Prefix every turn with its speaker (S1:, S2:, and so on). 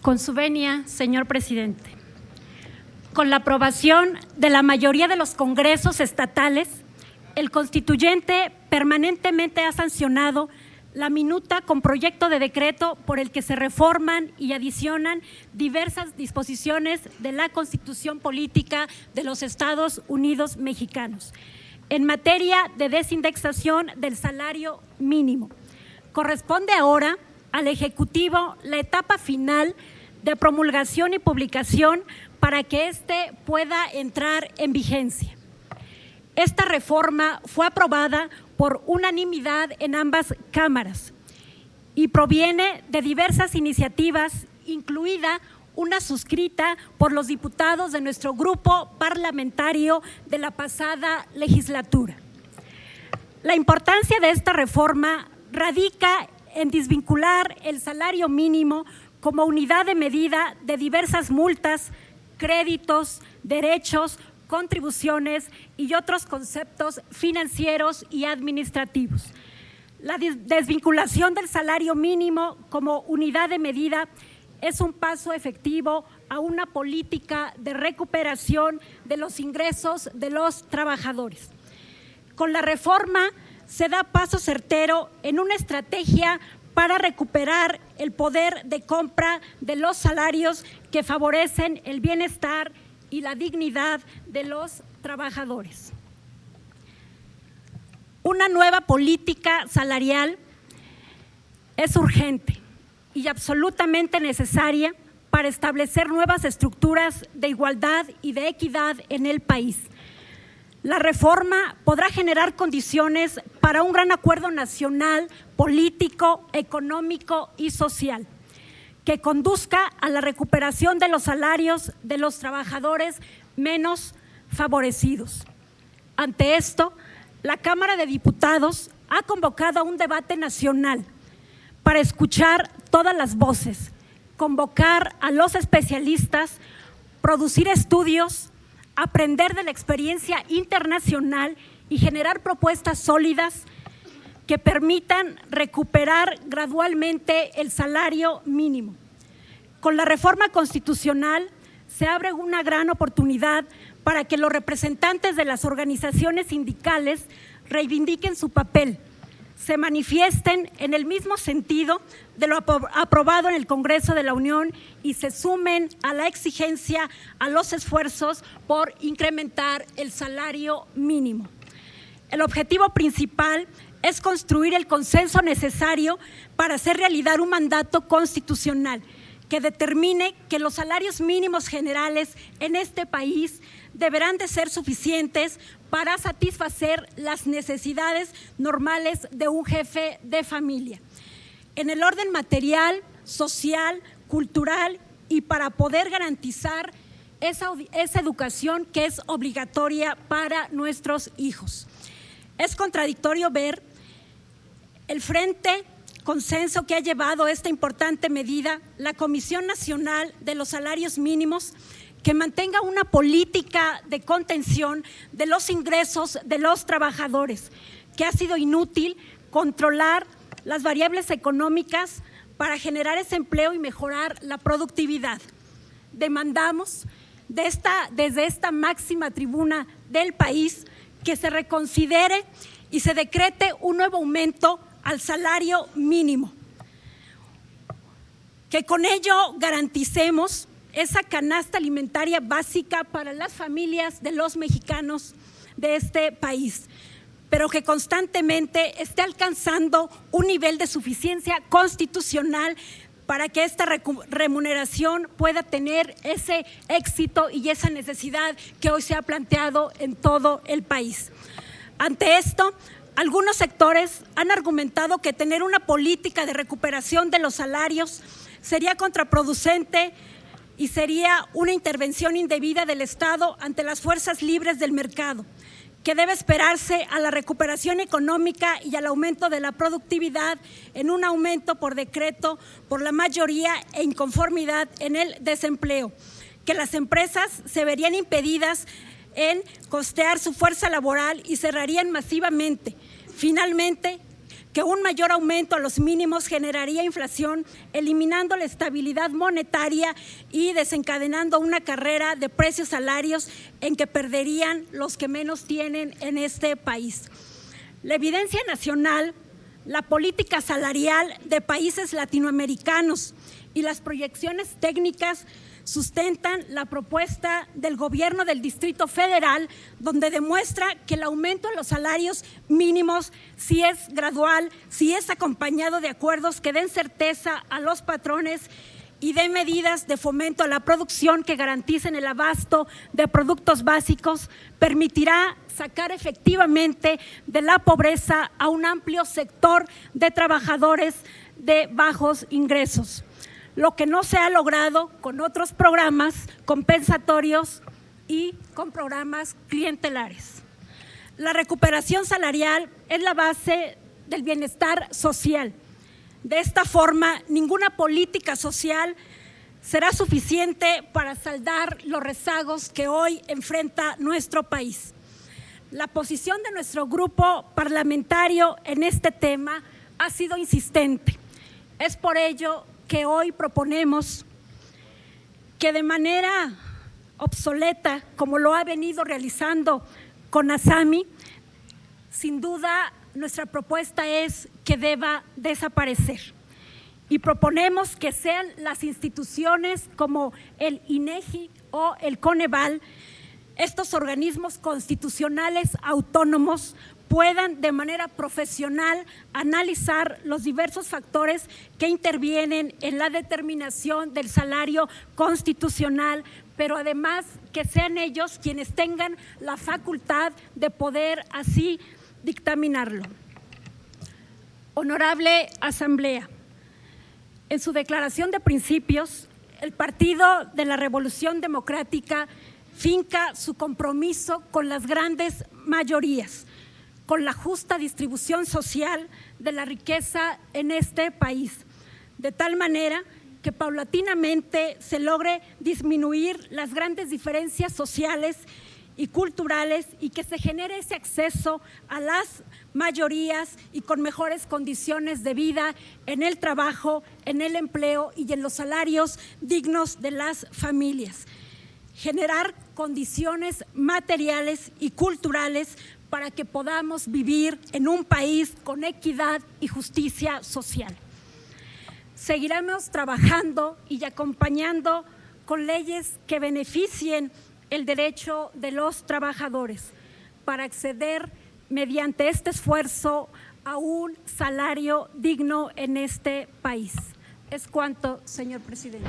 S1: Con su venia, señor presidente. Con la aprobación de la mayoría de los congresos estatales, el constituyente permanentemente ha sancionado la minuta con proyecto de decreto por el que se reforman y adicionan diversas disposiciones de la Constitución Política de los Estados Unidos Mexicanos en materia de desindexación del salario mínimo. Corresponde ahora al Ejecutivo la etapa final de promulgación y publicación para que éste pueda entrar en vigencia. Esta reforma fue aprobada por unanimidad en ambas cámaras y proviene de diversas iniciativas, incluida una suscrita por los diputados de nuestro grupo parlamentario de la pasada legislatura. La importancia de esta reforma radica en desvincular el salario mínimo como unidad de medida de diversas multas, créditos, derechos, contribuciones y otros conceptos financieros y administrativos. La desvinculación del salario mínimo como unidad de medida es un paso efectivo a una política de recuperación de los ingresos de los trabajadores. Con la reforma se da paso certero en una estrategia para recuperar el poder de compra de los salarios que favorecen el bienestar y la dignidad de los trabajadores. Una nueva política salarial es urgente y absolutamente necesaria para establecer nuevas estructuras de igualdad y de equidad en el país. La reforma podrá generar condiciones para un gran acuerdo nacional, político, económico y social, que conduzca a la recuperación de los salarios de los trabajadores menos favorecidos. Ante esto, la Cámara de Diputados ha convocado a un debate nacional para escuchar todas las voces, convocar a los especialistas, producir estudios, aprender de la experiencia internacional y generar propuestas sólidas que permitan recuperar gradualmente el salario mínimo. Con la reforma constitucional se abre una gran oportunidad para que los representantes de las organizaciones sindicales reivindiquen su papel, se manifiesten en el mismo sentido de lo aprobado en el Congreso de la Unión y se sumen a la exigencia, a los esfuerzos por incrementar el salario mínimo. El objetivo principal es construir el consenso necesario para hacer realidad un mandato constitucional que determine que los salarios mínimos generales en este país deberán de ser suficientes para satisfacer las necesidades normales de un jefe de familia. En el orden material, social, cultural y para poder garantizar esa educación que es obligatoria para nuestros hijos. Es contradictorio ver el frente consenso que ha llevado esta importante medida la Comisión Nacional de los Salarios Mínimos, que mantenga una política de contención de los ingresos de los trabajadores, que ha sido inútil controlar las variables económicas para generar ese empleo y mejorar la productividad. Demandamos desde esta máxima tribuna del país que se reconsidere y se decrete un nuevo aumento al salario mínimo, que con ello garanticemos esa canasta alimentaria básica para las familias de los mexicanos de este país, pero que constantemente esté alcanzando un nivel de suficiencia constitucional para que esta remuneración pueda tener ese éxito y esa necesidad que hoy se ha planteado en todo el país. Ante esto, algunos sectores han argumentado que tener una política de recuperación de los salarios sería contraproducente y sería una intervención indebida del Estado ante las fuerzas libres del mercado, que debe esperarse a la recuperación económica y al aumento de la productividad en un aumento por decreto por la mayoría e inconformidad en el desempleo, que las empresas se verían impedidas en costear su fuerza laboral y cerrarían masivamente. Finalmente, que un mayor aumento a los mínimos generaría inflación, eliminando la estabilidad monetaria y desencadenando una carrera de precios salarios en que perderían los que menos tienen en este país. La evidencia nacional, la política salarial de países latinoamericanos y las proyecciones técnicas sustentan la propuesta del Gobierno del Distrito Federal, donde demuestra que el aumento de los salarios mínimos, si es gradual, si es acompañado de acuerdos que den certeza a los patrones y de medidas de fomento a la producción que garanticen el abasto de productos básicos, permitirá sacar efectivamente de la pobreza a un amplio sector de trabajadores de bajos ingresos, lo que no se ha logrado con otros programas compensatorios y con programas clientelares. La recuperación salarial es la base del bienestar social. De esta forma, ninguna política social será suficiente para saldar los rezagos que hoy enfrenta nuestro país. La posición de nuestro grupo parlamentario en este tema ha sido insistente. Es por ello que hoy proponemos que de manera obsoleta, como lo ha venido realizando CONASAMI, sin duda nuestra propuesta es que deba desaparecer. Y proponemos que sean las instituciones como el INEGI o el Coneval, estos organismos constitucionales autónomos, puedan de manera profesional analizar los diversos factores que intervienen en la determinación del salario constitucional, pero además que sean ellos quienes tengan la facultad de poder así dictaminarlo. Honorable Asamblea, en su declaración de principios, el Partido de la Revolución Democrática finca su compromiso con las grandes mayorías, con la justa distribución social de la riqueza en este país, de tal manera que paulatinamente se logre disminuir las grandes diferencias sociales y culturales y que se genere ese acceso a las mayorías y con mejores condiciones de vida en el trabajo, en el empleo y en los salarios dignos de las familias. Generar condiciones materiales y culturales para que podamos vivir en un país con equidad y justicia social. Seguiremos trabajando y acompañando con leyes que beneficien el derecho de los trabajadores para acceder mediante este esfuerzo a un salario digno en este país. Es cuanto, señor presidente.